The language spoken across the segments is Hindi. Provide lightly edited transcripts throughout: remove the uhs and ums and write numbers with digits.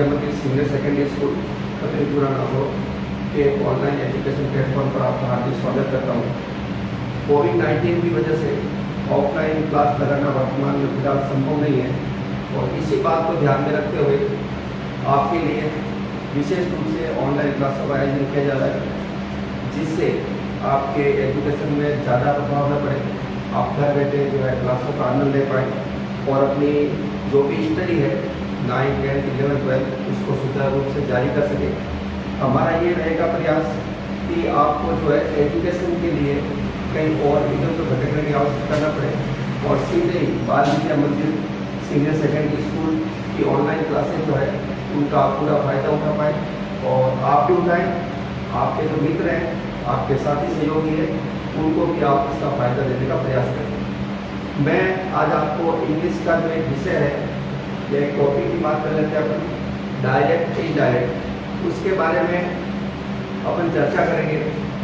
Vidyamandir senior secondary school कतरीपुरा Nagaur के ऑनलाइन एजुकेशन प्लेटफॉर्म पर आपका हार्दिक स्वागत करता हूँ। कोविड-19 की वजह से ऑफलाइन क्लास लगाना वर्तमान में फिलहाल संभव नहीं है और इसी बात को ध्यान में रखते हुए आपके लिए विशेष रूप से ऑनलाइन क्लासों का आयोजन किया जा रहा है, जिससे आपके एजुकेशन में ज़्यादा प्रभाव न पड़े, आप घर बैठे जो है क्लासों का आनंद ले पाएँ और अपनी जो भी स्टडी है 9, 10, 11, 12 उसको सुचारू रूप से जारी कर सके। हमारा ये रहेगा प्रयास कि आपको जो है एजुकेशन के लिए कहीं और इधर उधर भटकने की आवश्यकता न पड़े और सीधे ही बाल विद्या मंदिर सीनियर सेकेंडरी स्कूल की ऑनलाइन क्लासेज जो है उनका पूरा फ़ायदा उठा पाएँ और आप भी उठाएँ, आपके जो मित्र हैं, आपके साथी सहयोगी हैं, उनको भी आप इसका फ़ायदा देने का प्रयास करें। मैं आज आपको इंग्लिश का जो एक विषय है, एक टॉपिक की बात कर लेते हैं अपन, डायरेक्ट इनडायरेक्ट, उसके बारे में अपन चर्चा करेंगे।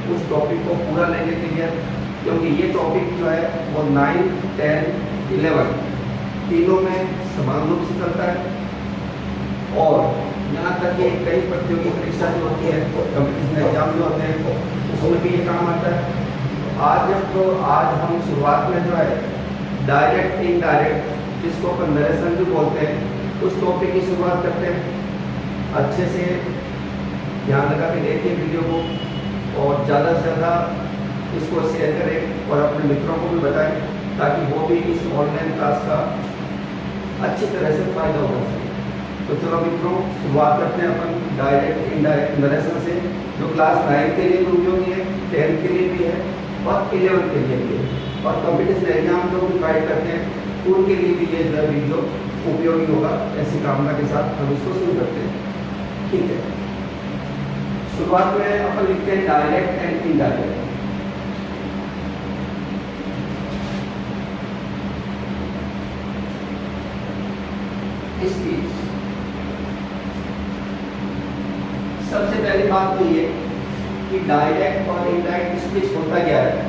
उस टॉपिक को पूरा लेने के लिए, क्योंकि ये टॉपिक जो है वो 9, 10, 11 तीनों में समान रूप से चलता है और यहाँ तक कि कई प्रतियोगी परीक्षा जो होती है, कॉम्पिटिशन एग्जाम जो होते हैं, उसमें भी ये काम आता है। आज हम शुरुआत में जो है डायरेक्ट इनडायरेक्ट, जिसको अपन नरेशन भी बोलते हैं, उस टॉपिक की शुरुआत करते हैं। अच्छे से ध्यान लगा के देखिए वीडियो को और ज़्यादा से ज़्यादा इसको शेयर करें और अपने मित्रों को भी बताएं, ताकि वो भी इस ऑनलाइन क्लास का अच्छी तरह से फ़ायदा उठा सकें। तो चलो मित्रों, शुरुआत करते हैं अपन डायरेक्ट इनडायरेक्ट नरेशन से, जो क्लास 9 के लिए भी उपयोगी है, 10 के लिए भी है और 11 के लिए भी है और कॉम्पिटिशन एग्जाम जो भी फाइट करते हैं उनके लिए भी ये वीडियो उपयोगी होगा। ऐसी कामना के साथ हम इसको शुरू करते हैं। ठीक है, शुरुआत में अपन लिखते हैं डायरेक्ट एंड इनडायरेक्ट। स्पीच, सबसे पहली बात तो ये कि डायरेक्ट और इनडायरेक्ट स्पीच होता क्या है।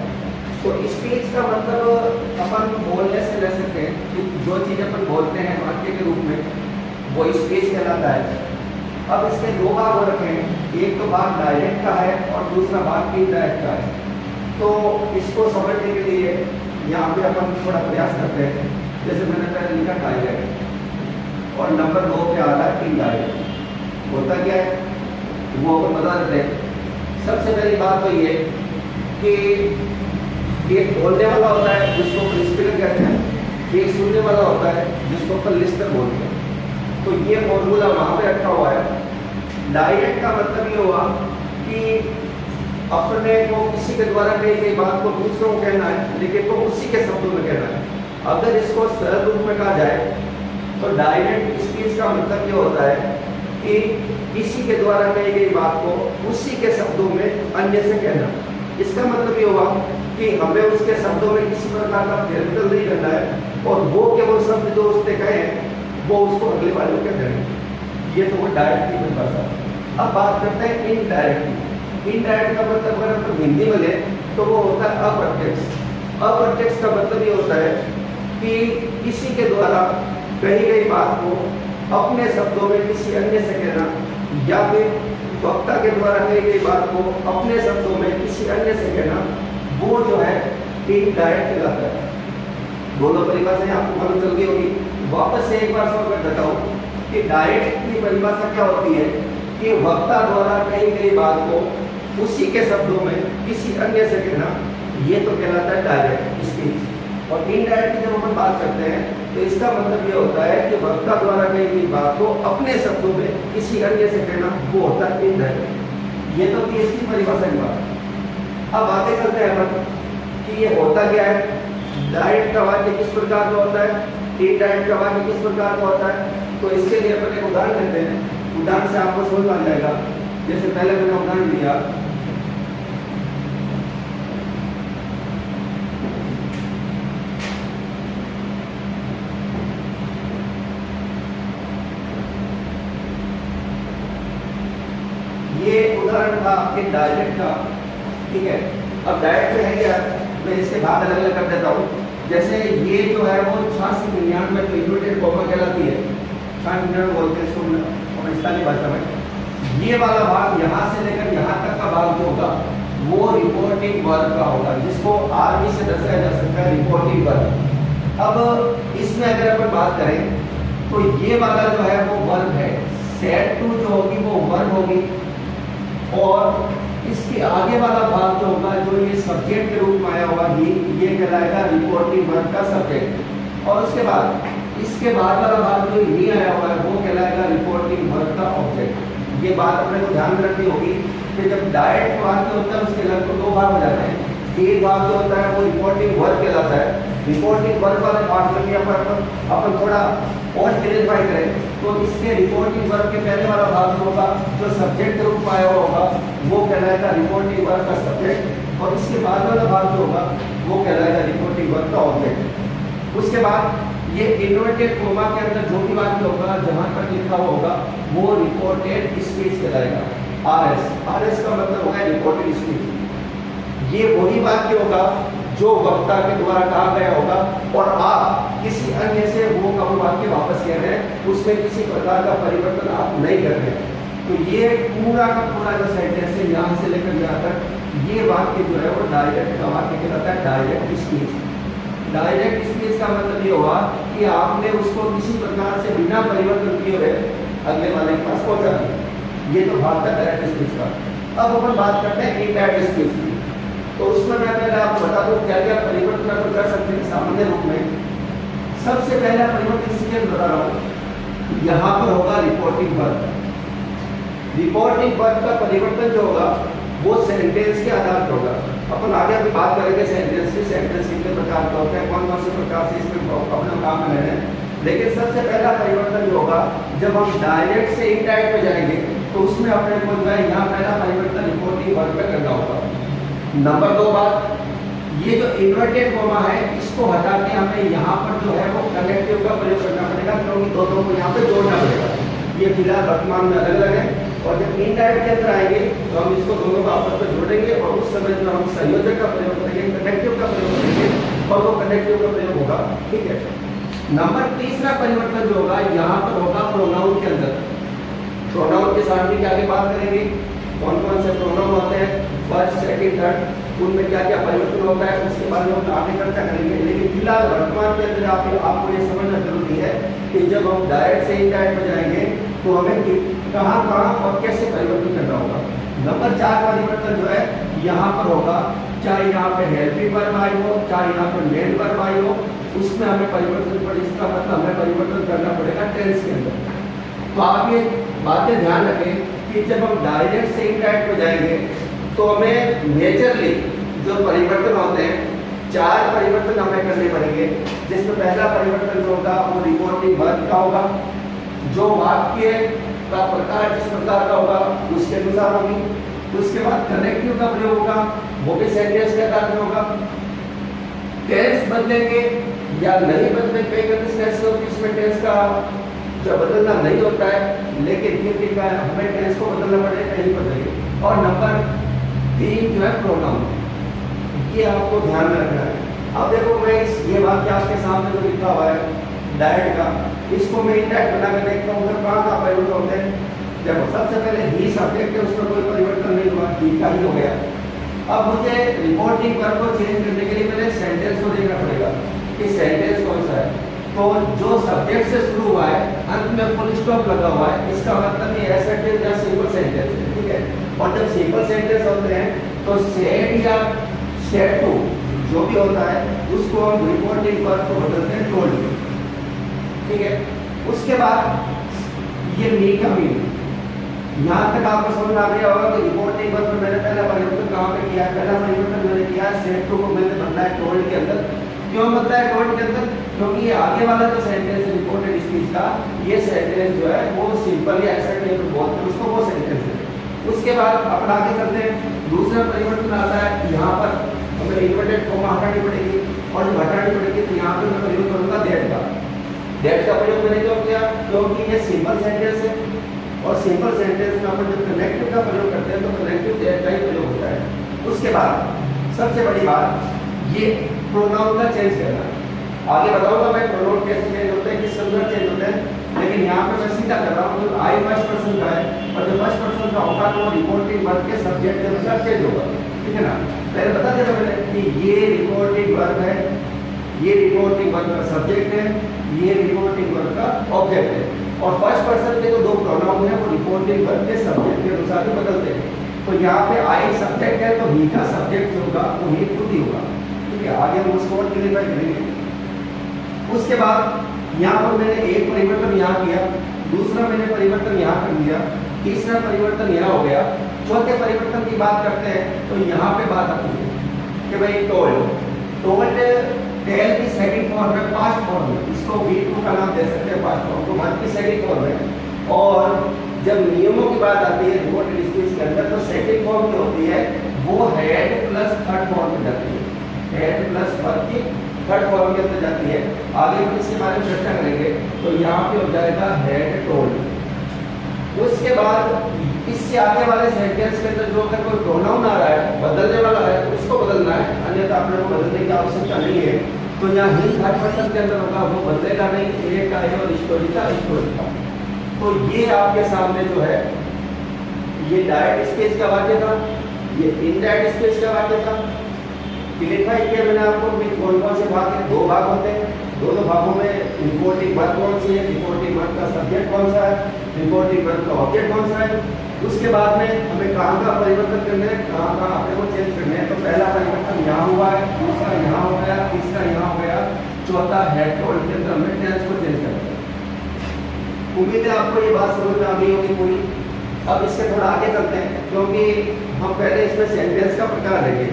तो स्पीच का मतलब अपन बोलने से ले सकते हैं कि जो चीज़ अपन बोलते हैं वाक्य के रूप में, वो स्पीच कहलाता है। अब इसके दो भाग हो रखे हैं, एक तो भाग डायरेक्ट का है और दूसरा भाग इनडायरेक्ट का है। तो इसको समझने के लिए यहाँ पे अपन थोड़ा प्रयास करते हैं। जैसे मैंने पहले लिखा डायरेक्ट और नंबर 2 पे आ रहा है इनडायरेक्ट। होता क्या है वो अपन बता देते हैं। सबसे पहली बात तो ये कि एक बोलने वाला होता है जिसको अपन स्पीकर कहते हैं, एक सुनने वाला होता है जिसको अपन लिस्टर बोलते हैं। तो ये फॉर्मूला वहाँ पे रखा हुआ है। डायरेक्ट का मतलब ये हुआ कि अपने को किसी के द्वारा कही गई बात को दूसरों को कहना है, लेकिन तो उसी के शब्दों में कहना है। अगर इसको सरल रूप में कहा जाए तो डायरेक्ट स्पीच का मतलब ये होता है कि किसी के द्वारा कही गई बात को उसी के शब्दों में अन्य से कहना। इसका मतलब ये हुआ कि हमें उसके शब्दों में किसी प्रकार का फेरबदल नहीं करना है और वो केवल शब्द जो उसने कहे वो उसको अगले वाले को कह देंगे। ये तो वो डायरेक्ट की भाषा। अब बात करते हैं इनडायरेक्ट। इनडायरेक्ट का मतलब अगर हम हिंदी में ले तो वो होता है अप्रत्यक्ष। अप्रत्यक्ष का मतलब ये होता है कि किसी के द्वारा कही गई बात को अपने शब्दों में किसी अन्य से कहना, या फिर वक्ता के द्वारा कही गई बात को अपने शब्दों में किसी अन्य से कहना, वो जो है इनडायरेक्ट कहलाता है। दोनों परिभाषाएं आपको मालूम चल गई होगी। वापस से एक बार समझ कर देता हूँ कि डायरेक्ट की परिभाषा क्या होती है कि वक्ता द्वारा कही गई बात को उसी के शब्दों में किसी अन्य से कहना, ये तो कहलाता है डायरेक्ट स्पीच। और इनडायरेक्ट की जब हम बात करते हैं तो इसका मतलब ये होता है कि वक्ता द्वारा कही गई बात को अपने शब्दों में किसी अन्य से कहना, वो होता है इनडायरेक्ट। ये तो थी इसकी परिभाषा की बात। अब बातें करते हैं अपन कि ये होता क्या है। डायरेक्ट का वाक्य किस प्रकार का होता है, इनडायरेक्ट का वाक्य किस प्रकार का होता है। तो इसके लिए अपन एक उदाहरण लेते हैं। उदाहरण से आपको समझ में आ जाएगा। जैसे पहले मैंने उदाहरण दिया, ये उदाहरण था आपके डायरेक्ट का। ठीक है, अब डायरेक्ट में है क्या, मैं इसके भाग अलग अलग कर देता हूँ। जैसे ये जो है वो 699 में तो इन्वर्टेड कॉमा कहलाती है। 699 बोलते हैं इसको, पाकिस्तानी भाषा में, ये वाला भाग यहाँ से लेकर यहाँ तक का भाग जो होगा वो रिपोर्टिंग वर्ब का होगा, जिसको आर्मी से दर्शाया जा सकता है रिपोर्टिंग वर्ब। अब इसमें अगर अपन बात करें तो ये वाला जो है वो वर्ब है, सेड टू जो होगी वो वर्ब होगी, और इसके आगे वाला भाग जो होगा जो ये सब्जेक्ट के रूप में आया हुआ ये कहलाएगा रिपोर्टिंग वर्ब का सब्जेक्ट, और उसके बाद इसके बाद वाला भाग जो नहीं आया हुआ है वो कहलाएगा रिपोर्टिंग वर्ब का ऑब्जेक्ट। ये बात अपने को ध्यान रखनी होगी कि जब डायरेक्ट वाक्य होता है उसके लगभग दो भाग हो जाते हैं। एक भाग जो होता है वो रिपोर्टिंग वर्ब कहलाता है। रिपोर्टिंग वर्ब वाले भाग में अपन थोड़ा और क्लियरिफाई करें तो इसके रिपोर्टिंग वर्ब के पहले वाला भाग जो होगा जो सब्जेक्ट के रूप में आया होगा वो कहलाएगा रिपोर्टिंग वर्ब का सब्जेक्ट, और इसके बाद वाला भाग जो होगा वो कहलाएगा रिपोर्टिंग वर्ब का ऑब्जेक्ट। उसके बाद ये इन्वर्टेड कोमा के अंदर जो भी वाक्य होगा जहां तक लिखा हुआ होगा वो रिपोर्टेड स्पीच कहलाएगा। आरएस का मतलब होगा रिपोर्टेड स्पीच। ये वही वाक्य होगा जो वक्ता के द्वारा कहा गया होगा और आप किसी अन्य से वो का वाक्य वापस कह रहे हैं, उसमें किसी प्रकार का परिवर्तन आप नहीं कर रहे हैं। तो ये पूरा का पूरा जो सेंटेंस है यहाँ से लेकर यहाँ तक ये वाक्य जो है वो डायरेक्ट का वाक्य कहलाता है, डायरेक्ट स्पीच। डायरेक्ट स्पीच का मतलब ये हुआ कि आपने उसको किसी प्रकार से बिना परिवर्तन किए हुए अगले वाले के पास पहुंचा दिया। ये तो भाग था डायरेक्ट स्पीच का। अब अपन बात करते हैं इनडायरेक्ट स्पीच की। तो उसमें मैं पहले आपको बता दूं क्या क्या परिवर्तन आप कर सकते हैं सामान्य रूप में। सबसे पहला परिवर्तन इसलिए बता रहा हूँ, यहाँ पर होगा रिपोर्टिंग वर्ब। रिपोर्टिंग वर्ब का परिवर्तन जो होगा वो सेंटेंस के आधार पर होगा। अपन आगे अभी बात करेंगे सेंटेंस की, सेंटेंस कितने प्रकार का होता है, कौन कौन से प्रकार से इसमें अपना काम में है। लेकिन सबसे पहला परिवर्तन जो होगा जब हम डायरेक्ट से इनडायरेक्ट पे जाएंगे तो उसमें अपने को जो है यहाँ पहला परिवर्तन रिपोर्टिंग वर्ब पे करना होगा। नंबर 2 बात, ये जो इन्वर्टेड कोमा है इसको हटा के हमें यहाँ पर जो है वो कनेक्टिव का प्रयोग करना पड़ेगा, क्योंकि दोनों को यहाँ पे जोड़ना पड़ेगा। ये फिलहाल वर्तमान में अलग अलग है, और जब इनडायरेक्ट के अंदर आएंगे तो हम इसको दोनों को आपस में जोड़ेंगे और उस समय जो हम संयोजक का प्रयोग करेंगे, कनेक्टिव का प्रयोग करेंगे और वो कनेक्टिव का प्रयोग होगा। ठीक है। नंबर 3 परिवर्तन जो होगा यहाँ पर होगा प्रोनाउन के अंदर। प्रोनाउन के साथ भी आगे बात करेंगे कौन कौन से प्रोनाउन होते हैं, फर्स्ट सेकंड थर्ड, उनमें क्या क्या परिवर्तन होता है, उसके बारे में हम आगे चर्चा करेंगे। लेकिन फिलहाल वर्तमान के अंदर आपको ये समझना जरूरी है कि जब हम डायरेक्ट से इनडायरेक्ट में जाएंगे तो हमें कहाँ और कैसे परिवर्तन करना होगा। नंबर 4 परिवर्तन जो है यहाँ पर होगा, चाहे यहाँ पे हेल्पिंग वर्ब आई हो चाहे यहाँ पर मेन वर्ब आई हो, उसमें हमें परिवर्तन पड़े। इसका मतलब हमें परिवर्तन करना पड़ेगा टेंस के अंदर। तो आप ये बातें ध्यान रखें कि जब हम डायरेक्ट से इनडायरेक्ट में जाएंगे तो हमें मेजरली जो परिवर्तन होते हैं 4 परिवर्तन हमें करने पड़ेंगे। जिसमें पहला परिवर्तन जो होगा वो रिपोर्टिंग वर्ब का होगा, जो वाक्य का प्रकार जिस प्रकार का होगा उसके अनुसार होगी। उसके बाद कनेक्टिव का प्रयोग होगा, वो भी सेंटेंस के आधार पर होगा। टेंस बदलेंगे या नहीं बदलेंगे, कई कंडीशन ऐसी होती है इसमें टेंस का जो बदलना नहीं होता है, लेकिन फिर भी हमें टेंस को बदलना पड़ेगा, नहीं बदलेंगे। और नंबर 3 जो है प्रोनाउन, ये आपको ध्यान में रखना है। अब देखो मैं ये वाक्य आपके सामने जो लिखा हुआ है डायरेक्ट का, इसको मैं इनडायरेक्ट बना कर देखता हूँ कहाँ का परिवर्तन होते हैं। देखो सबसे पहले ही सब्जेक्ट है, उसमें कोई परिवर्तन नहीं हुआ, ही का ही हो गया। अब मुझे रिपोर्टिंग वर्ब को चेंज करने के लिए पहले सेंटेंस को देखना पड़ेगा कि सेंटेंस कौन सा है। तो जो सब्जेक्ट से शुरू हुआ है अंत में फुल स्टॉप लगा हुआ है, इसका मतलब ये एसेंटेंस या सिंपल सेंटेंस है। ठीक है। और जब सिंपल सेंटेंस होते हैं तो सेड या सेड टू जो भी होता है उसको हम रिपोर्टिंग वर्ब को बदलते हैं टोल्ड। ठीक है। उसके बाद ये मी का मीन, यहाँ तक आपको समझ आ गया होगा कि रिपोर्टिंग वर्ब में मैंने पहला परिवर्तन कहाँ पे किया है। पहला परिवर्तन मैंने किया सेड टू को मैंने बदला है टोल्ड के अंदर। क्यों बदला है टोल्ड के अंदर? क्योंकि ये आगे वाला जो सेंटेंस है रिपोर्टेड स्पीच का, ये सेंटेंस जो है वो सिंपल या एसेंटेंस बोलते हैं उसको, वो सेंटेंस है। उसके बाद अपन आगे चलते हैं। दूसरा परिवर्तन आता है यहाँ पर हमें इन्वर्टेड कोमा हटानी पड़ेगी, और जब हटानी पड़ेगी तो यहाँ पे मैं प्रयोग करूँगा दैट का। दैट का प्रयोग मैंने क्यों किया? क्योंकि ये सिंपल सेंटेंस है, और सिंपल सेंटेंस में अपन जब कनेक्टिव का प्रयोग करते हैं तो कनेक्टिव दैट का ही प्रयोग होता है। उसके बाद सबसे बड़ी बात ये प्रोनाउन का चेंज करना। आगे बताऊंगा मैं प्रोनाउन कैसे चेंज होते हैं, किस संदर्भ चेंज होते हैं, लेकिन यहाँ पे मैं सीधा कर रहा हूँ, तो आई फर्स्ट पर्सन का है और जो फर्स्ट पर्सन का होगा तो रिपोर्टिंग वर्ब के सब्जेक्ट के अनुसार चेंज होगा, ठीक है ना। पहले बता देता मैंने कि ये रिपोर्टिंग वर्ब है, ये रिपोर्टिंग वर्ब का सब्जेक्ट है, ये रिपोर्टिंग वर्ब का ऑब्जेक्ट है, और फर्स्ट पर्सन के जो दो प्रोनाउन है वो रिपोर्टिंग वर्ब के सब्जेक्ट के अनुसार ही बदलते हैं। तो यहाँ पे आई सब्जेक्ट है तो ही का सब्जेक्ट जो होगा वो ही खुद ही होगा, ठीक है। आगे हम उसको और क्लियर करेंगे। उसके बाद यहाँ पर मैंने एक परिवर्तन यहाँ किया, दूसरा मैंने परिवर्तन यहाँ कर दिया, तीसरा परिवर्तन यहाँ हो गया, चौथे परिवर्तन की बात करते हैं तो यहाँ पे बात आती है कि भाई टोल्ड टेल की सेकंड फॉर्म है पास्ट फॉर्म है, इसको V2 का नाम दे सकते हैं पास्ट फॉर्म को, वर्ब की सेकंड फॉर्म है। और जब नियमों की बात आती है रिपोर्टेड स्पीच के अंदर तो सेकंड फॉर्म जो होती है वो हेड प्लस थर्ड फॉर्म में जाती है, हेड प्लस वर्ब की थर्ड फॉर्म के अंदर जाती है। आगे हम इसके बारे में चर्चा करेंगे। तो यहाँ पे हो जाएगा हेड टोल्ड। उसके बाद इससे आगे वाले सेंटेंस के अंदर जो अगर कोई प्रोनाउन आ रहा है बदलने वाला है तो उसको बदलना है, अन्यथा आप लोगों को बदलने की आवश्यकता नहीं है। तो यहाँ ही थर्ड पर्सन के अंदर होगा वो बदलेगा नहीं, ए का है और स्टोरी का स्टोरी का। तो ये आपके सामने जो है ये डायरेक्ट स्पीच का वाक्य था, ये इनडायरेक्ट स्पीच का वाक्य था। क्लियरफाई किया मैंने आपको कौन कौन से भाग हैं, दो भाग होते हैं, दोनों भागों में रिपोर्टिंग वर्ब कौन सी है, रिपोर्टिंग वर्ब का सब्जेक्ट कौन सा है, रिपोर्टिंग वर्ब का ऑब्जेक्ट कौन सा है। उसके बाद में हमें कहाँ का परिवर्तन करना है, कहाँ का अपने को चेंज करना है। तो पहला परिवर्तन यहाँ हुआ है, दूसरा यहाँ हो गया, तीसरा यहाँ हो गया, चौथा हेड टोल्ड के अंदर हमें टेंस को चेंज करना है। उम्मीद है आपको ये बात समझ में आ गई होगी पूरी। अब इसके थोड़ा आगे चलते हैं क्योंकि हम पहले इसमें सेंटेंस का प्रकार देंगे,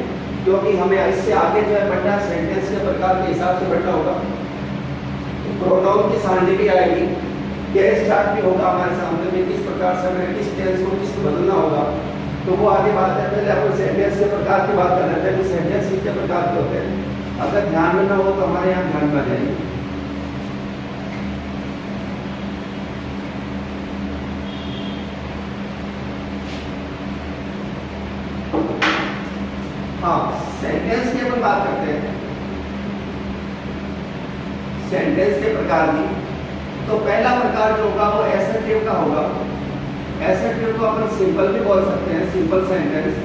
क्योंकि हमें इससे आगे जो है बढ़ना सेंटेंस के प्रकार के हिसाब से बढ़ना होगा। प्रोनाउन की सारणी भी आएगी, केस स्टार्ट भी होगा हमारे सामने में, किस प्रकार से हमें किस टेंस को किस बदलना होगा, तो वो आगे बात है। पहले अपन सेंटेंस के प्रकार की बात कर लेते हैं कि सेंटेंस कितने प्रकार के होते हैं। अगर ध्यान में ना हो तो हमारे यहाँ ध्यान में आ जाएंगे। हाँ, सेंटेंस की अपन बात करते हैं, सेंटेंस के प्रकार की। तो पहला प्रकार जो होगा वो एसर्टिव का होगा। एसर्टिव को अपन सिंपल भी बोल सकते हैं, सिंपल सेंटेंस,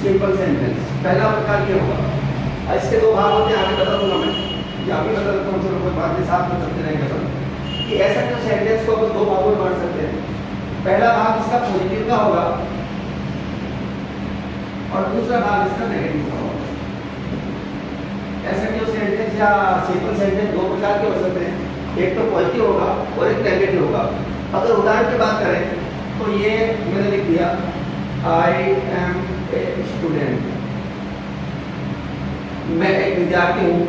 सिंपल सेंटेंस पहला प्रकार ये होगा। इसके दो भाग होते हैं, आगे बता दूंगा मैं, या अभी बता देता हूँ, चलो कोई बात नहीं, साथ में चलते रहेंगे अपन कि एसर्टिव सेंटेंस को अपन दो भागों में बांट सकते हैं। पहला भाग इसका पॉजिटिव का होगा और दूसरा भाग इसका नेगेटिव का होगा। एसर्टिव सेंटेंस या सिंपल सेंटेंस दो प्रकार के हो सकते हैं, एक तो पॉजिटिव होगा और एक नेगेटिव होगा। अगर उदाहरण की बात करें तो ये मैंने लिख दिया आई एम ए स्टूडेंट, मैं एक विद्यार्थी हूँ,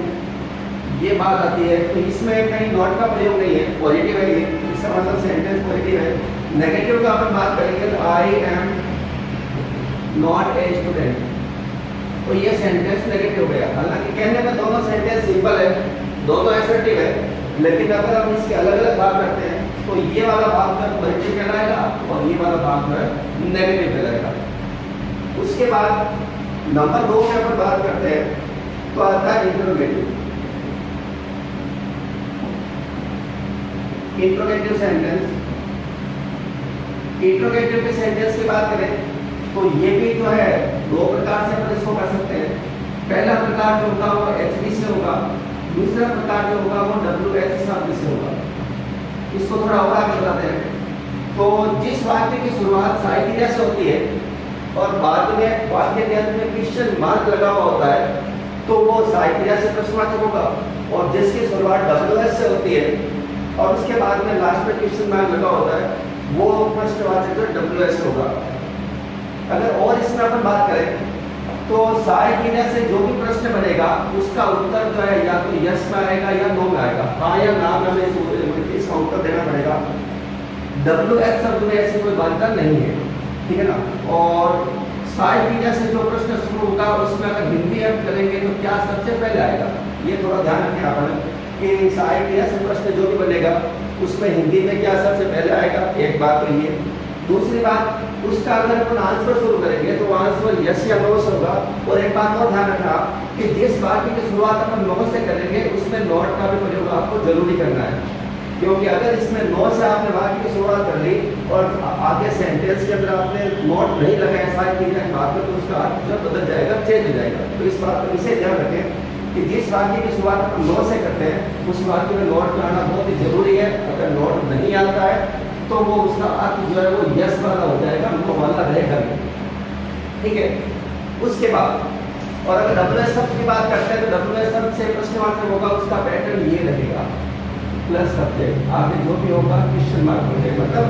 ये बात आती है। तो इसमें कहीं नॉट का प्रयोग नहीं है, पॉजिटिव है ये, इसका मतलब सेंटेंस पॉजिटिव है। नेगेटिव का अपन बात करेंगे तो I am not a student, तो ये सेंटेंस नेगेटिव हो गया। हालांकि कहने में दोनों सेंटेंस सिंपल है, दोनों एसर्टिव है, लेकिन अगर हम इसके अलग अलग भाग करते हैं तो ये वाला भाग जो पॉजिटिव कहलाएगा और ये वाला भाग जो है नेगेटिव कहलाएगा। उसके बाद नंबर 2 में अपन बात करते हैं तो आता है इंट्रोगेटिव। इंट्रोगेटिव सेंटेंस, इंट्रोगेटिव के सेंटेंस की बात करें तो ये भी जो है दो प्रकार से अपन इसको कर सकते हैं। पहला प्रकार जो होगा वो HV से होगा, दूसरा प्रकार जो होगा वो WH शब्द से होगा। इसको थोड़ा और आगे बताते हैं। तो जिस वाक्य की शुरुआत साइकिया से होती है और बाद में वाक्य के अंत में क्वेश्चन मार्क लगा हुआ होता है तो वो साइकिया से प्रश्नवाचक होगा, और जिसकी शुरुआत WH से होती है और उसके बाद में लास्ट में क्वेश्चन मार्क लगा होता है वो प्रश्नवाचक जो WH होगा। अगर और इसमें अपन बात करें तो साइकिया से जो भी प्रश्न बनेगा उसका उत्तर जो है या तो यस में आएगा या नो में आएगा, हाँ या ना में इसका उत्तर देना पड़ेगा। WH शब्द में ऐसी कोई बाध्यता नहीं है, ठीक है ना। और साइकिया से जो प्रश्न शुरू होगा उसमें अगर हिंदी अर्थ करेंगे तो क्या सबसे पहले आएगा, ये थोड़ा ध्यान रखें आपने कि साइकिया से प्रश्न जो भी बनेगा उसमें हिंदी में क्या सबसे पहले आएगा। एक बात तो ये, दूसरी बात, उसका अगर अपन आंसर शुरू करेंगे तो आंसर यस या नो से होगा। और एक बात और ध्यान रखना कि जिस वाक्य की शुरुआत अपन नो से करेंगे उसमें नॉट का भी प्रयोग आपको जरूरी करना है, क्योंकि अगर इसमें नो से आपने वाक्य की शुरुआत कर ली और आगे सेंटेंस के अंदर आपने नॉट नहीं लगाया सारी चीजें बात में, तो उसका अर्थ जो बदल जाएगा, चेंज हो जाएगा। तो इस बात को इसे ध्यान रखें कि जिस वाक्य की शुरुआत अपन नो से करते हैं उस वाक्य में नॉट लाना बहुत ही जरूरी है। अगर नॉट नहीं आता है तो वो उसका अर्थ जो है वो यस वाला हो जाएगा, नो वाला रहेगा नहीं, ठीक है। उसके बाद और अगर डब्ल्यूएस शब्द की बात करते हैं तो डब्ल्यूएस शब्द से प्रश्नवाचक होगा, उसका पैटर्न ये रहेगा, प्लस सब्जेक्ट आगे जो भी होगा क्वेश्चन मार्क हो जाएगा। मतलब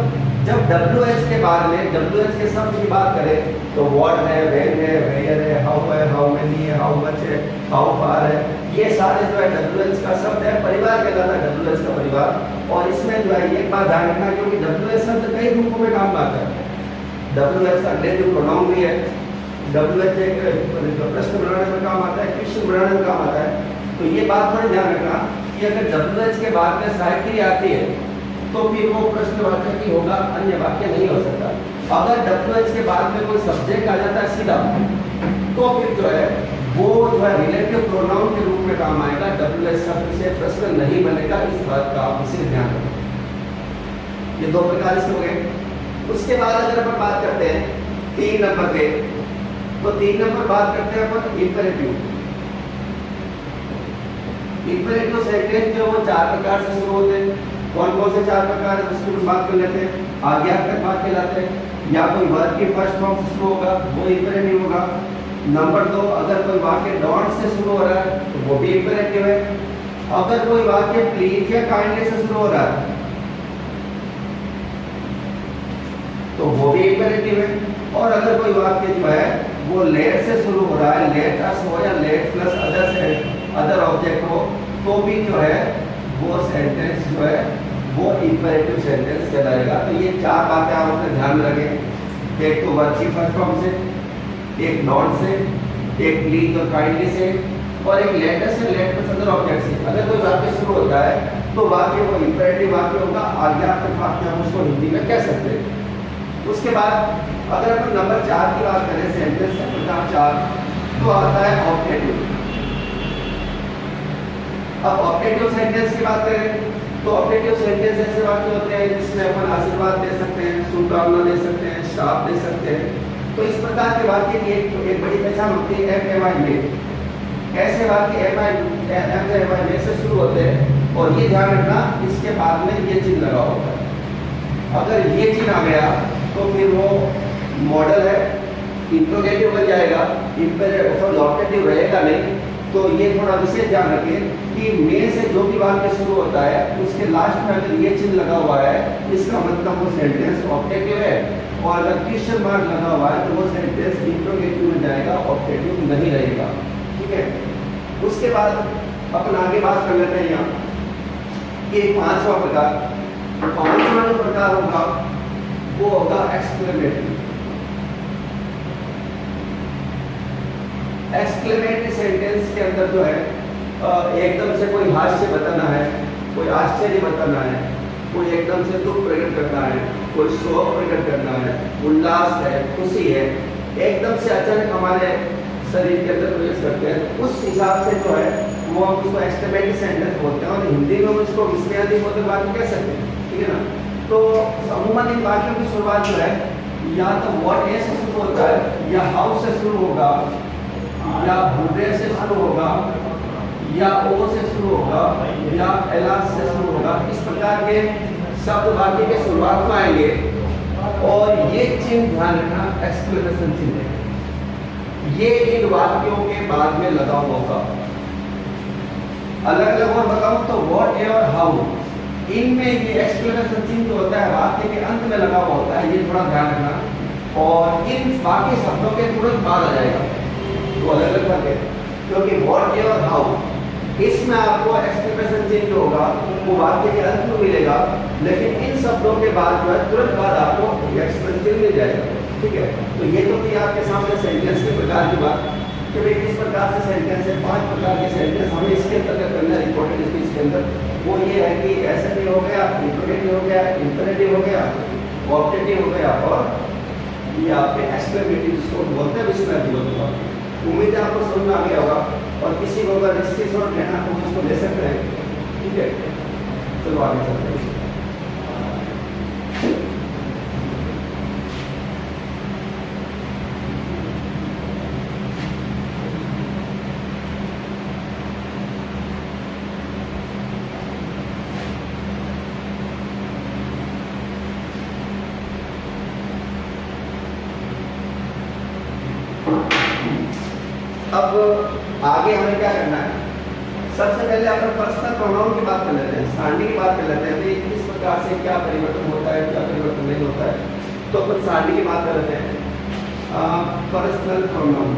जब डब्ल्यूएच के बाद में डब्ल्यूएच के शब्द की बात करें तो व्हाट है, व्हेन है, वेयर है, हाउ मेनी है, हाउ मच है, हाउ फार है, ये सारे जो है डब्ल्यूएच का शब्द है, परिवार कहलाता है डब्ल्यूएच का परिवार। और इसमें जो है एक बात ध्यान रखना, क्योंकि डब्ल्यूएच शब्द कई रूपों में काम आता है। डब्ल्यूएच का रिलेटिव प्रोनाउन भी है, डब्ल्यूएच एक प्रश्न बनाने में काम आता है, क्वेश्चन बनाने में काम आता है। तो ये बात थोड़ी ध्यान रखना कि अगर डब्ल्यूएच के बाद में साहित्य आती है तो फिर वो प्रश्नवाचक ही होगा, अन्य वाक्य नहीं हो सकता। अगर डब्ल्यूएच के बाद में कोई सब्जेक्ट आ जाता है सीधा, तो फिर जो है वो जो है रिलेटिव प्रोनाउन के रूप में काम आएगा, डब्ल्यूएच शब्द से प्रश्न नहीं बनेगा। इस बात का आप विशेष ध्यान रखें। ये दो प्रकार से हो गए। उसके बाद अगर अपन बात करते हैं 3 नंबर पे, तो 3 नंबर बात करते हैं अपन इंपेरेटिव। इंपेरेटिव सेंटेंस जो वो 4 प्रकार से शुरू होते हैं। कौन कौन से 4 प्रकार है उसकी बात कर लेते हैं। आज्ञार्थक वाक्य कहलाते हैं, या कोई वर्ब की फर्स्ट फॉर्म से शुरू होगा वो इंपेरेटिव होगा। नंबर 2, अगर कोई वाक्य डोंट से शुरू हो रहा है तो वो भी इंपेरेटिव है। अगर कोई वाक्य प्लीज या काइंडली से शुरू हो रहा है तो वो भी इंपेरेटिव है। और अगर कोई वाक्य जो है वो लेट से शुरू हो रहा है, लेट अस हो या लेट प्लस अदर से अदर ऑब्जेक्ट हो, तो भी जो है वो सेंटेंस जो है वो इंपेरेटिव सेंटेंस कहलाएगा। तो ये 4 बातें आप अपने ध्यान में रखें। एक तो वर्ब की फर्स्ट फॉर्म से, एक नॉट से, एक प्लीज और काइंडली से, और एक लेटर से, लेट प्लस अदर ऑब्जेक्ट से। अगर कोई वाक्य शुरू होता है तो वाक्य वो इंपेरेटिव वाक्य होगा, आज्ञार्थक वाक्य हम उसको हिंदी में कह सकते हैं। उसके बाद अगर अपन नंबर 4 की बात करें, सेंटेंस का प्रकार 4, तो आता है ऑब्जेक्टिव। अब ऑब्जेक्टिव सेंटेंस की बात करें तो ऑब्जेक्टिव सेंटेंस ऐसे वाक्य होते हैं जिसमें अपन आशीर्वाद दे सकते हैं, शुभकामना दे सकते हैं, श्राप दे सकते हैं। तो इस प्रकार के वाक्य की एक बड़ी पहचान होती है एम में। ऐसे वाक्य एम में से शुरू होते हैं और ये ध्यान रखना इसके बाद में ये चिन्ह लगा होता है। अगर ये चिन्ह आ गया तो फिर वो मॉडल है, इंट्रोगेटिव बन जाएगा, ऑब्जेक्टिव रहेगा नहीं। तो ये थोड़ा विशेष ध्यान रखें कि में से जो भी वाक्य शुरू होता है उसके लास्ट में अगर ये चिन्ह लगा हुआ है इसका मतलब वो सेंटेंस ऑब्जेक्टिव है, और अगर क्वेश्चन मार्क लगा हुआ है तो वो सेंटेंस इंट्रोगेटिव में जाएगा, ऑब्जेक्टिव नहीं रहेगा, ठीक है। उसके बाद अपन आगे बात कर लेते हैं यहाँ कि 5वां प्रकार, 5वां जो प्रकार होगा वो होगा एक्सक्लेमेटरी। एक्सक्लेमेटरी सेंटेंस के अंदर जो है एकदम से कोई हास्य बताना है, कोई आश्चर्य बताना है, कोई एकदम से दुख प्रकट करना है, कोई शोक प्रकट करना है, उल्लास है, खुशी है, एकदम से अचानक हमारे शरीर के अंदर प्रवेश करते हैं, उस हिसाब से जो है वो हम उसको एक्सक्लेमेटरी सेंटेंस बोलते हैं। और हिंदी में हम इसको विस्मयादिबोधक वाक्य कह सकते हैं, ठीक है ना। तो अमूमन इन वाक्यों की शुरुआत जो है या तो व्हाट ए से शुरू होता है, या हाउ से शुरू होगा, या बुरे से शुरू होगा, या ओ से शुरू होगा, या एलास से शुरू होगा। इस प्रकार के शब्द वाक्य के शुरुआत में आएंगे और ये चिन्ह ध्यान रखना एक्सक्लेमेशन चिन्ह है, ये इन वाक्यों के बाद में लगा होगा। अलग अलग और बताऊं तो व्हाट ए और हाउ, इनमें ये एक्सक्लेमेशन चिन्ह जो होता है वाक्य के अंत में लगा हुआ होता है, ये थोड़ा ध्यान रखना। और इन बाकी शब्दों के तुरंत बाद आ जाएगा, तो अलग अलग बात है। क्योंकि व्हाट ए और हाउ इसमें आपको एक्सक्लेमेशन चिन्ह जो होगा वो वाक्य के अंत में मिलेगा, लेकिन इन शब्दों के बाद जो है तुरंत बाद आपको एक्सक्लेमेशन चिन्ह मिल जाएगा, ठीक है। तो ये तो थी आपके सामने सेंटेंस के प्रकार की बात कि भाई किस प्रकार से सेंटेंस है, 5 प्रकार के सेंटेंस हमें इसके अंतर्गत करना है रिपोर्टेड स्पीच के अंदर। वो ये है कि ऐसा भी हो गया, इंट्रोगेटिव हो गया, इंपेरेटिव हो गया, ऑब्जेक्टिव हो गया और ये आपके एक्सप्लेनेटरी जिसको बोलते हैं विस्तार होगा। उम्मीद है आपको समझ में आ गया होगा और किसी को अगर इसके शॉर्ट लेना तो उसको ले सकते हैं। ठीक है, चलो आगे चलते हैं। अब आगे हमें क्या करना है, सबसे पहले अपन पर्सनल प्रोनाउन की बात कर लेते हैं, सारणी की बात कर लेते हैं। तो इस प्रकार से क्या परिवर्तन होता है, क्या परिवर्तन नहीं होता है, तो अपन सारणी की बात कर लेते हैं। पर्सनल प्रोनाउन,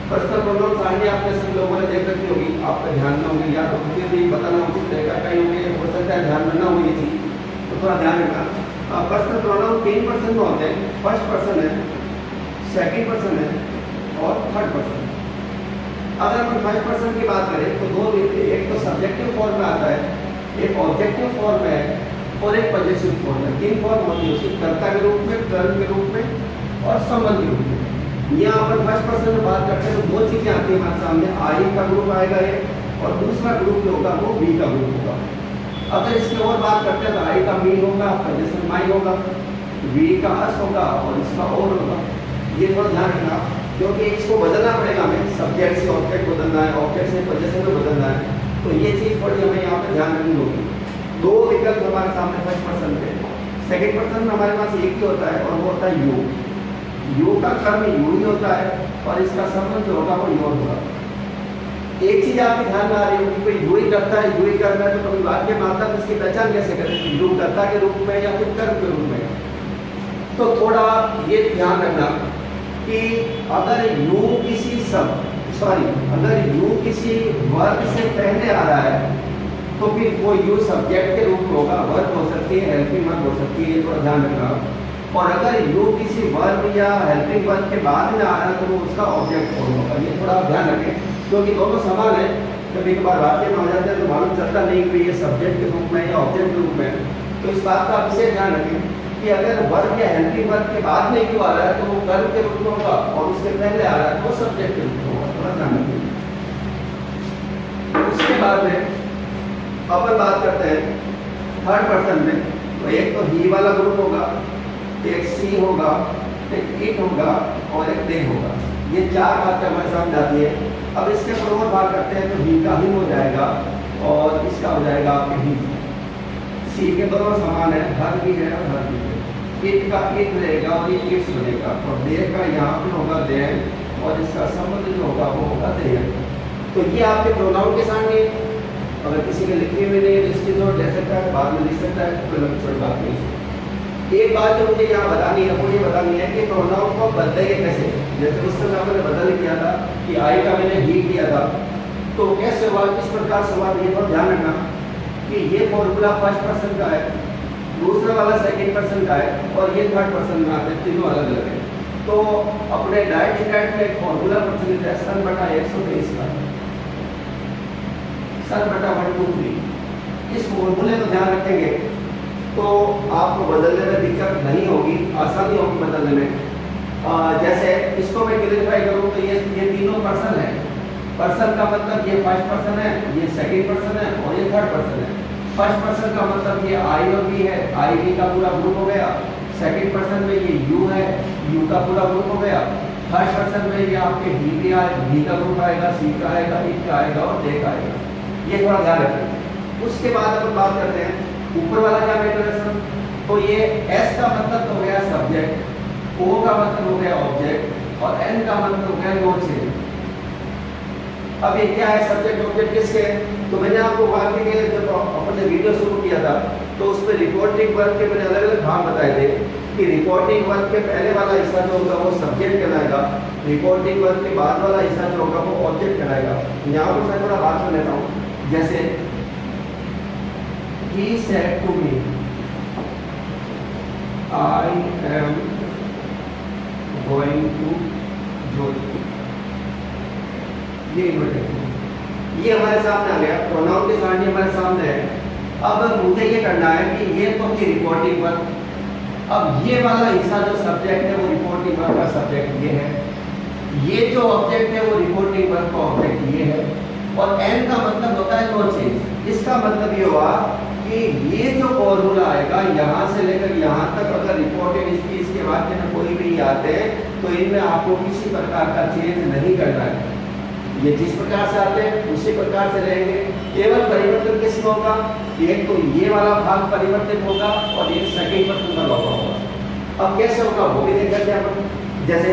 पर्सनल प्रोनाउन सारणी आपने सभी लोगों ने देख रखी होगी, आपका ध्यान में होगी या तो फिर भी बताना उचित रहेगा, कहीं हो सकता है ध्यान में ना हो ये चीज, तो थोड़ा ध्यान रखना। पर्सनल प्रोनाउन 3 पर्सन में होते हैं, फर्स्ट पर्सन है, सेकंड पर्सन है और थर्ड पर्सन। अगर अपन फर्स्ट पर्सन की बात करें तो दो मिलते हैं, एक तो सब्जेक्टिव फॉर्म में आता है, एक ऑब्जेक्टिव फॉर्म में है और एक पॉजिटिव फॉर्म में। 3 फॉर्म होती है उसकी, कर्ता के रूप में, कर्म के रूप में और संबंध के रूप में। यहाँ अपन फर्स्ट पर्सन में बात करते हैं तो दो चीजें आती है हमारे सामने, आई का ग्रुप आएगा ये और दूसरा ग्रुप जो होगा वो बी का ग्रुप होगा। अगर इसकी और बात करते हैं तो आई का मी होगा, पॉजिटिव माई होगा, वी का अस होगा और इसका और होगा। ये थोड़ा ध्यान रखना क्योंकि इसको बदलना पड़ेगा हमें, सब्जेक्ट से ऑब्जेक्ट बदलना है, ऑब्जेक्ट से पोजीशन में बदलना है, तो ये चीज थोड़ी हमें यहाँ पे ध्यान रखनी होगी। दो विकल्प हमारे सामने फर्स्ट पर्सन पे, सेकंड पर्सन में हमारे पास एक ही होता है और वो होता है यू। यू का कर्म यू ही होता है और इसका संबंध जो होगा वो योर होगा। एक चीज आपके ध्यान में आ रही होगी, कोई यू ही करता है, यू ही करता है, तो कभी वाक्य में आता है इसकी पहचान कैसे करें, यू कर्ता के रूप में या फिर कर्म के रूप में। तो थोड़ा ये ध्यान रखना कि अगर यू किसी अगर यू किसी वर्ब से पहले आ रहा है तो फिर वो यू सब्जेक्ट के रूप में होगा, वर्ब हो सकती है, हेल्पिंग वर्ब हो सकती है, थोड़ा ध्यान रखना। और अगर यू किसी वर्ब या हेल्पिंग वर्ब के बाद में आ रहा है तो वो उसका ऑब्जेक्ट फॉर्म होगा। ये थोड़ा ध्यान रखें क्योंकि दोनों समान है, जब एक बार वाक्य में आ जाते हैं तो मालूम चलता नहीं कि ये सब्जेक्ट के रूप में या ऑब्जेक्ट के रूप में। तो इस बात का आप इसे ध्यान रखें कि अगर वर्ब या हेल्पिंग वर्ब के बाद में क्यों आ रहा है तो वो कर्म के रूप में होगा और उसके पहले आ रहा है तो वो सब्जेक्ट के रूप में होगा, थोड़ा ध्यान रखें। उसके बाद में अपन बात करते हैं थर्ड पर्सन में, तो एक तो ही वाला ग्रुप होगा, एक सी होगा, एक इट होगा और एक दे होगा। ये 4 बातें हमारे सामने आती है। अब इसके प्रमोट बात करते हैं तो ही का हिम हो जाएगा और इसका हो जाएगा आपके ही। सी के दोनों समान है, हर भी है और हर भी है। इट का इट रहेगा और ये इट्स बनेगा और दे का यहाँ पे होगा दे और इसका संबंध जो होगा वो होगा दे। तो ये आपके प्रोनाउन के सामने, अगर किसी ने लिखी हुई नहीं है तो इसकी जरूरत ले सकता है, बाद में लिख सकता है, कोई लंबी बात नहीं। एक बात जो मुझे यहाँ बतानी है वो ये बतानी है कि प्रोनाउन को बदलेंगे कैसे। जैसे उस समय मैंने बदल किया था कि आई का मैंने ही किया था, तो कैसे हुआ, किस प्रकार से हुआ, ये पर ध्यान रखना कि ये फॉर्मूला फर्स्ट पर्सन का है, दूसरा वाला सेकंड पर्सन का है और ये थर्ड पर्सन में आते हैं, तीनों अलग अलग है। तो अपने डायरेक्ट डायरेक्ट में एक फॉर्मूला प्रचलित है सन बटा 123 का, सन बटा 123। इस फॉर्मूले को ध्यान रखेंगे तो आपको बदलने में दिक्कत नहीं होगी, आसानी होगी बदलने में। जैसे इसको मैं क्लियरिफाई करूँ तो ये तीनों पर्सन है। पर्सन का मतलब ये फर्स्ट पर्सन है, ये सेकंड पर्सन है और ये थर्ड पर्सन है। फर्स्ट पर्सन का मतलब ये आई और बी है, आई बी का पूरा ग्रुप हो गया। सेकंड पर्सन में ये यू है, यू का पूरा ग्रुप हो गया। थर्ड पर्सन में ये आपके ही भी भी का ग्रुप आएगा, सी का आएगा, इट का आएगा और दे का आएगा। ये थोड़ा ध्यान रखें। उसके बाद अपन बात करते हैं ऊपर वाला क्या मैटर है सर, तो ये एस का मतलब हो गया सब्जेक्ट, ओ का मतलब हो गया ऑब्जेक्ट और एन का मतलब हो गया नोट चेंज। अब ये क्या है सब्जेक्ट ऑब्जेक्ट किसके, तो मैंने आपको वाक्य के जब अपने वीडियो शुरू किया था तो उसमें रिपोर्टिंग वर्ब के मैंने अलग अलग भाग बताए थे कि रिपोर्टिंग वर्ब के पहले वाला हिस्सा जो होगा वो सब्जेक्ट कहलाएगा, रिपोर्टिंग वर्ब के बाद वाला हिस्सा जो होगा वो ऑब्जेक्ट कहलाएगा। यहाँ पर मैं थोड़ा बात कर लेता हूँ, जैसे he said to me I am going to Jodhpur। ये इन्वर्टेड, ये हमारे सामने आ गया, प्रोनाउन के सामने हमारे सामने है अब मुझे ये करना है कि ये तो थी रिपोर्टिंग वर्क, अब ये वाला हिस्सा जो सब्जेक्ट है वो रिपोर्टिंग वर्क का सब्जेक्ट ये है, ये जो ऑब्जेक्ट है वो रिपोर्टिंग वर्क का ऑब्जेक्ट ये है, और एन का मतलब होता है नो चेंज। इसका मतलब ये हुआ कि ये जो फॉर्मूला आएगा यहाँ से लेकर यहाँ तक, अगर रिपोर्टेड स्पीच के वाक्य में कोई भी आते हैं तो इनमें आपको किसी प्रकार का चेंज नहीं करना है, ये जिस प्रकार से आते हैं उसी प्रकार से रहेंगे। केवल परिवर्तन किसमें होगा, एक तो ये वाला भाग परिवर्तित होगा और एक सेकंड पर्सन का लगा होगा। अब कैसे होगा वो भी देख लेते हैं। जैसे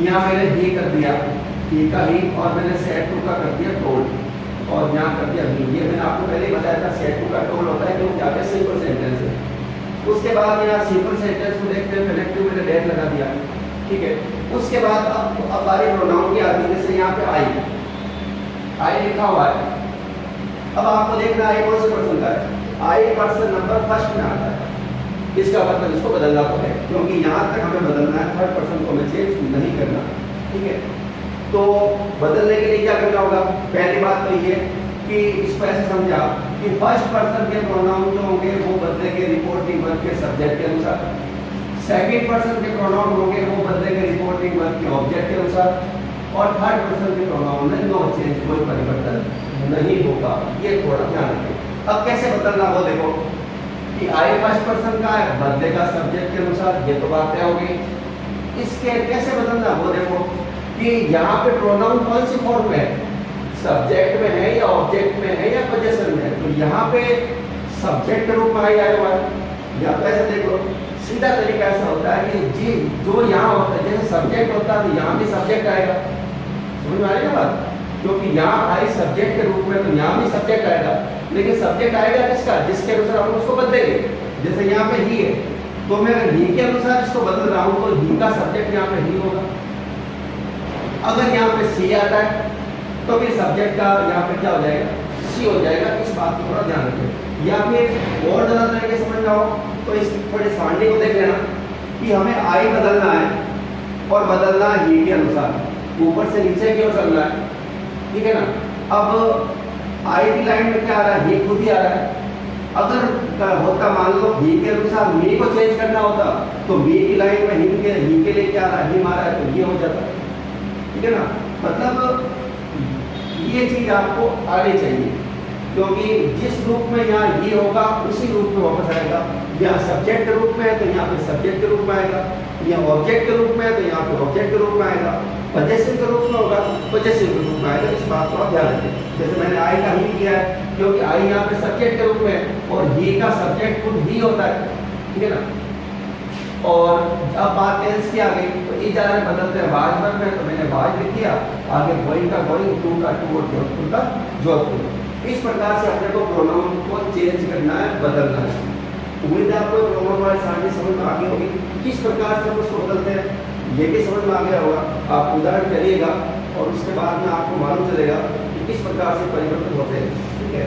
यहाँ मैंने ही कर दिया, ही का ही, और मैंने सेट टू का कर दिया टोल्ड, और यहाँ कर दिया ही। ये मैंने आपको पहले ही बताया था सेट टू का टोल्ड होता है क्योंकि यहाँ पे सिंपल सेंटेंस है। उसके बाद यहाँ सिंपल सेंटेंस को देखते हैं, कनेक्टिव मैंने डेट लगा दिया, ठीक है। उसके बाद अब बारी प्रोनाउन की आती है, जैसे यहाँ पे आई लिखा हुआ है। अब आपको देखना आई कौन से पर्सन का है, आई पर्सन नंबर फर्स्ट में आता है, इसका मतलब इसको बदलना पड़ेगा क्योंकि यहाँ तक हमें बदलना है, थर्ड पर्सन को हमें चेंज नहीं करना, ठीक है। तो बदलने के लिए क्या करना होगा, पहली बात तो ये कि इसको ऐसे समझा कि फर्स्ट पर्सन के प्रोनाउन जो होंगे वो बदलेंगे रिपोर्टिंग वर्ब के सब्जेक्ट के अनुसार, सेकंड पर्सन के प्रोनाउन होंगे वो बदलेंगे रिपोर्टिंग वर्ब के ऑब्जेक्ट के अनुसार, और थर्ड पर्सन के प्रोनाउन में नो चेंज, कोई परिवर्तन नहीं होगा। ये थोड़ा ध्यान रखें। अब कैसे बदलना वो देखो कि आई फर्स्ट पर्सन का है, बदलेगा सब्जेक्ट के अनुसार, ये तो बात तय हो गई। इसके कैसे बदलना वो देखो कि यहाँ पे प्रोनाउन कौन सी फॉर्म में है, सब्जेक्ट में है या ऑब्जेक्ट में है या पोजेशन में है, तो यहाँ पे सब्जेक्ट के रूप में आया हुआ है। या तो ऐसे देखो, सीधा तरीका ऐसा होता है कि जी जो यहाँ होता है, जैसे सब्जेक्ट होता है तो यहाँ भी सब्जेक्ट आएगा, समझ में आएगा बात, क्योंकि यहाँ आई सब्जेक्ट के रूप में तो यहाँ भी सब्जेक्ट आएगा, लेकिन सब्जेक्ट आएगा किसका, जिसके अनुसार हम उसको बदलेंगे। जैसे यहाँ पे ही है तो मैं अगर ही के अनुसार इसको बदल रहा हूँ तो ही का सब्जेक्ट यहाँ पे ही होगा। अगर यहाँ पे सी आता है तो फिर सब्जेक्ट का यहाँ पे क्या हो जाएगा, सी हो जाएगा। इस बात को थोड़ा ध्यान रखें। या फिर और ज़्यादा तरीके समझना हो तो इस थोड़े सांडे को देख लेना कि हमें आई बदलना है और बदलना है ही के अनुसार, ऊपर से नीचे की ओर चलना है, ठीक है ना। अब आई की लाइन में क्या आ रहा है, ही खुद ही आ रहा है। अगर होता मान लो ही के अनुसार मी को चेंज करना होता तो मी की लाइन में ही के लिए क्या आ रहा है, ही मारा है तो ये हो जाता, ठीक है ना। मतलब ये चीज आपको आनी चाहिए क्योंकि जिस रूप में यहाँ ये होगा उसी रूप में वापस आएगा। यहाँ सब्जेक्ट के रूप में है तो यहाँ पे सब्जेक्ट के रूप में आएगा, यहाँ ऑब्जेक्ट के रूप में है तो यहाँ पे ऑब्जेक्ट के रूप में आएगा, पजेसिव के रूप में होगा पजेसिव के रूप में आएगा। इस बात को आप ध्यान रखें। जैसे मैंने आई का ही किया है क्योंकि आई यहाँ पे सब्जेक्ट के रूप में है और ही का सब्जेक्ट खुद ही होता है, ठीक है ना। और अब बात टेंस की आ गई तो इस जगह में बदलते हैं वाज वर्ब में, तो मैंने वाज लिख दिया, आगे गोइंग का गोइंग, टू का टू और जोधपुर का जोधपुर। इस प्रकार से अपने को प्रोनाउन को चेंज करना है, बदलना है। उम्मीद है आपको प्रोनाउन वाली सारी समझ में आ गई होगी किस प्रकार से हम उसको बदलते हैं, ये भी समझ में आ गया होगा। आप उदाहरण करिएगा और उसके बाद में आपको मालूम चलेगा कि किस प्रकार से परिवर्तन होते हैं, ठीक है।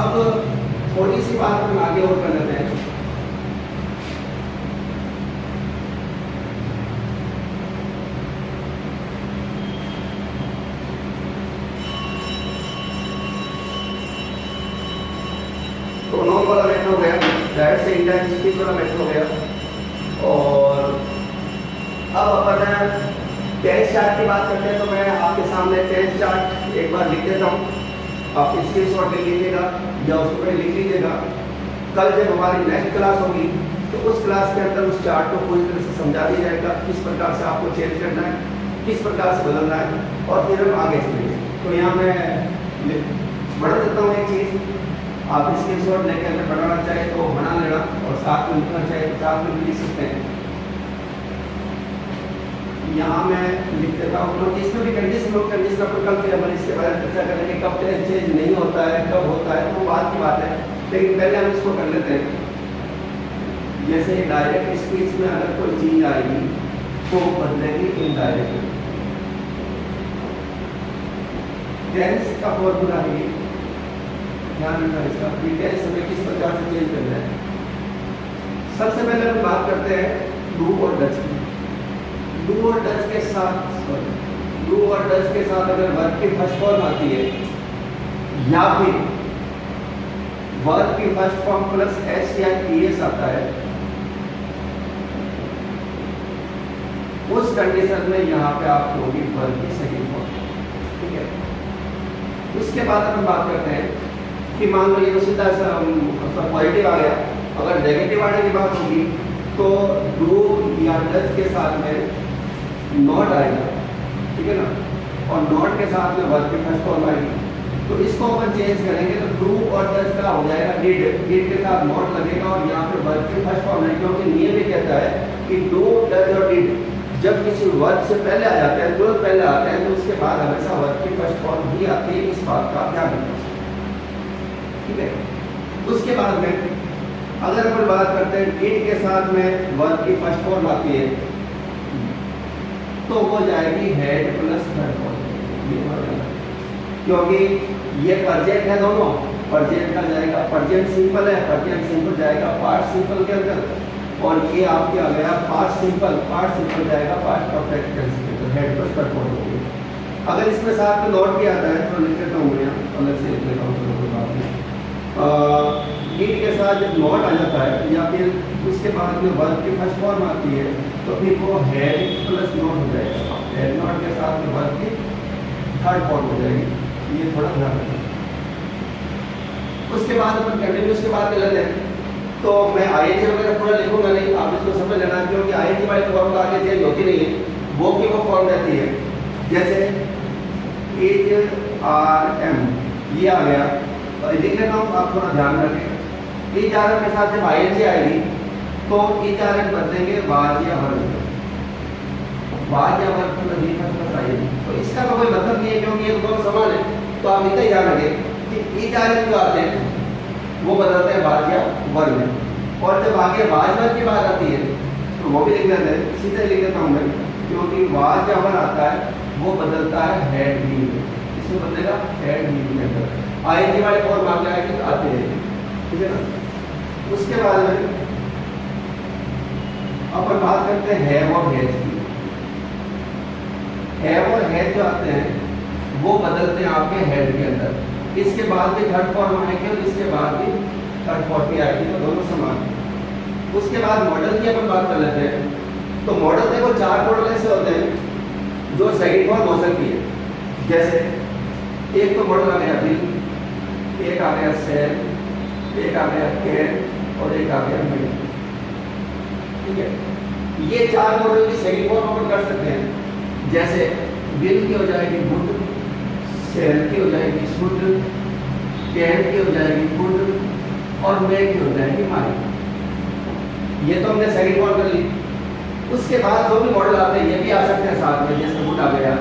अब थोड़ी सी बात हम आगे और कर लेते हैं। प्रोनाउन वाला मेथड हो गया, डायरेक्ट से इनडायरेक्ट स्पीच वाला मेथड हो गया। और अब अपन टेंस चार्ट की बात करते हैं तो मैं आपके सामने टेंस चार्ट एक बार लिख देता हूँ, आप स्क्रीनशॉट ले लीजिएगा या उसको पे लिख लीजिएगा। कल जब हमारी नेक्स्ट क्लास होगी तो उस क्लास के अंदर उस चार्ट को पूरी तरह से समझा दिया जाएगा, किस प्रकार से आपको चेंज करना है, किस प्रकार से बदलना है, और फिर हम आगे चलेंगे। तो यहाँ मैं बढ़ा देता हूँ एक चीज़, आप स्क्रीनशॉट लेकर अगर बनाना चाहे तो बना लेना और साथ में लिखना चाहे तो साथ में लिख सकते हैं। यहाँ मैं लिख देता हूँ क्योंकि इसमें भी कंडीशन अपन कल फिर अपन इसके बारे में चर्चा करेंगे, कब टेंस चेंज नहीं होता है, कब होता है, तो बात की बात है। लेकिन पहले हम इसको कर लेते हैं। जैसे डायरेक्ट स्पीच में अगर कोई चीज आएगी तो बदलेगी इनडायरेक्ट। टेंस का फॉर्मूला है, ध्यान रखना इसका, टेंस हमें किस प्रकार से चेंज करना है। सबसे पहले हम बात करते हैं डू और डच की। डू और डच के साथ डू और डज के साथ अगर वर्ब की फर्स्ट फॉर्म आती है या फिर वर्ब की फर्स्ट फॉर्म प्लस एस या ईएस आता है, उस कंडीशन में यहाँ पे आप होगी वर्ब की सेकंड फॉर्म। ठीक है, उसके बाद अपन बात करते हैं कि मान लो ये तो सीधा सा पॉजिटिव आ गया, अगर नेगेटिव आने की बात होगी तो डू या डज के साथ में नॉट आएगा, ठीक है ना, और नॉट के साथ में वर्ब की फर्स्ट फॉर्म आएगी। तो इसको अपन चेंज करेंगे तो डू और डज का हो जाएगा डिड, डिड के साथ नॉट लगेगा और यहाँ पे वर्ब की फर्स्ट फॉर्म है, क्योंकि नियम ये कहता है कि डू डज और डिड जब किसी वर्ब से पहले आ जाते हैं, तुरंत पहले आते हैं, तो उसके बाद हमेशा वर्ब की फर्स्ट फॉर्म ही आती है। इस बात का ध्यान रखना, ठीक है। उसके बाद में अगर अपन बात करते हैं डिड के साथ में वर्ब की फर्स्ट फॉर्म आती है तो वो जाएगी हेड प्लस थर्ड फॉर्म, क्योंकि ये प्रेजेंट है, दोनों प्रेजेंट का जाएगा, प्रेजेंट सिंपल है, प्रेजेंट सिंपल जाएगा पास्ट सिंपल के अंदर, और ये आपके आ गया पास्ट सिंपल जाएगा पास्ट परफेक्ट टेंस के अंदर, हेड प्लस थर्ड फॉर्म होगी। अगर इसमें साथ में नॉट भी आता है तो लिख लेता हूँ मैं, अलग से लिख लेता हूँ डिड के साथ जब नॉट आ जाता है या फिर उसके बाद में वर्ब की फर्स्ट फॉर्म आती है तो फिर वो हेड प्लस नॉट हो जाएगा, हेड नॉट के साथ में वर्ब की थर्ड फॉर्म हो जाएगी। ये थोड़ा ध्यान रखना। उसके बाद अपन कंटिन्यूस के बाद लेते हैं, तो मैं आईएनजी वगैरह पूरा लिखूंगा नहीं, आप इसको समझ लेना, क्योंकि आईएनजी वाली फॉर्म तो आगे चेंज होती नहीं है, वो की वो फॉर्म रहती है। जैसे इज आर एम ये आ गया, तो लिख लेता हूँ, आप थोड़ा ध्यान रखें। इज आर एम के साथ जब आईएनजी आएगी तो इज आर एम बदलेंगे वाज या वर्ब, वाज या वर्ब प्लस आईएनजी। तो इसका तो कोई मतलब नहीं है, क्योंकि ये दोनों समान है। तो आप इतना ध्यान रखें कि इज आर एम जो आते हैं वो बदलते हैं वाज या वर्ब में, और जब आगे वाज वर्ब की बात आती है तो वो भी लिख देते हैं, सीधे लिख देता हूँ मैं, क्योंकि वाज या वर्ब आता है वो बदलता है हेड भी में, इसमें बदलेगा हेड भी में अंदर, आईएनजी वाले फॉर्म आगे आएगी आते हैं, ठीक है ना। उसके बाद में अपन बात करते हैं हैव और हैज की। हैव और हैज जो आते हैं वो बदलते हैं आपके हेड के अंदर, इसके बाद भी थर्ड फॉर्म आएगी और इसके बाद भी थर्ड फॉर्म भी आएगी, तो दोनों समान है। उसके बाद मॉडल की अपन बात कर लेते हैं, तो मॉडल देखो चार मॉडल ऐसे होते हैं जो सेकंड फॉर्म हो सकती है। जैसे एक तो मॉडल आ गया बिल, एक आ गया सेल, एक आ गया कैन और एक आ गया मिल, ठीक है। ये चार मॉडल की सेकंड फॉर्म अपन कर सकते हैं। जैसे बिल की हो जाएगी गुड, सेल की हो जाएगी शुड, कैन की हो जाएगी गुड और मे की हो जाएगी माई। ये तो हमने सेकंड फॉर्म कर ली। उसके बाद जो भी मॉडल आते हैं ये भी आ सकते हैं साथ में, जैसे गुड आ गया,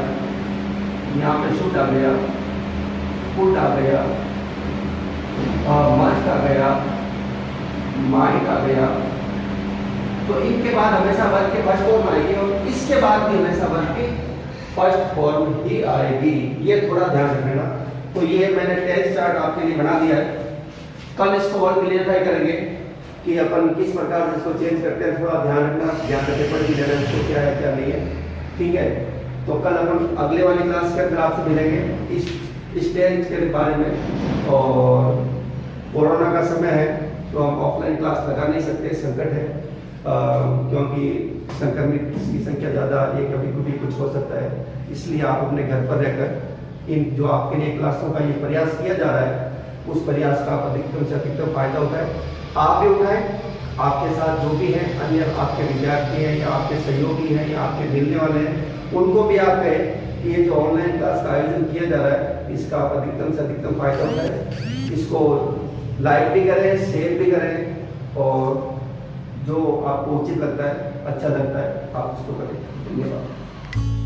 यहाँ पे शुड आ गया, गुड आ गया, मस्ट आ गया, माइट आ गया। तो इनके बाद हमेशा वर्ब की फर्स्ट फॉर्म आएगी और इसके बाद भी हमेशा वर्ब की फर्स्ट फॉर्म ही आएगी, ये थोड़ा ध्यान रखना। तो ये मैंने टेस्ट चार्ट आपके लिए बना दिया है, कल इसको और क्लियरिफाई करेंगे कि अपन किस प्रकार से इसको चेंज करते हैं, थोड़ा ध्यान रखना, ध्यान रखने पर भी देना इसको क्या है क्या नहीं है, ठीक है। तो कल अपन अगले वाली क्लास के अंदर आपसे मिलेंगे इस टेंस के बारे में। और कोरोना का समय है तो हम ऑफलाइन क्लास लगा नहीं सकते, संकट है, क्योंकि संक्रमित की संख्या ज़्यादा है, कभी कभी कुछ हो सकता है, इसलिए आप अपने घर पर रहकर इन जो आपके लिए क्लासों का ये प्रयास किया जा रहा है उस प्रयास का आप अधिकतम से अधिकतम फायदा उठाएं, आप भी उठाएं, आपके साथ जो भी हैं अन्य आपके विद्यार्थी हैं या आपके सहयोगी हैं या आपके मिलने वाले हैं उनको भी आप कहें कि ये जो ऑनलाइन क्लास का आयोजन किया जा रहा है इसका आप अधिकतम से अधिकतम फायदा उठाएं, इसको लाइक भी करें, शेयर भी करें, और जो आपको उचित लगता है, अच्छा लगता है, आप उसको करें। धन्यवाद।